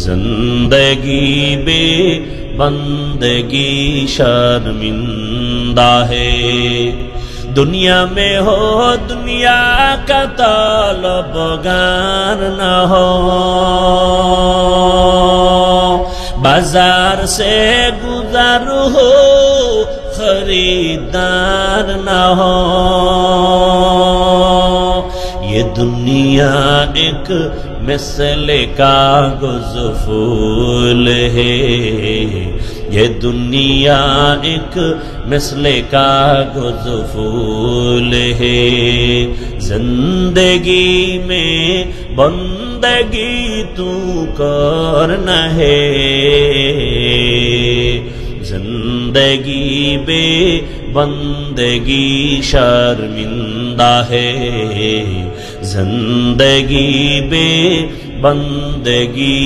زندگی بے بندگی شرمندہ ہے دنیا میں ہو دنیا کا طالبگار نہ ہو بازار سے گزر ہو خریدار نہ ہو یہ دنیا ایک مثل کاغذ پھول ہے یہ دنیا ایک مثل کاغذ پھول ہے زندگی میں بندگی تو کرنا ہے زندگی بے بندگی شرمندہ ہے زندگی بے بندگی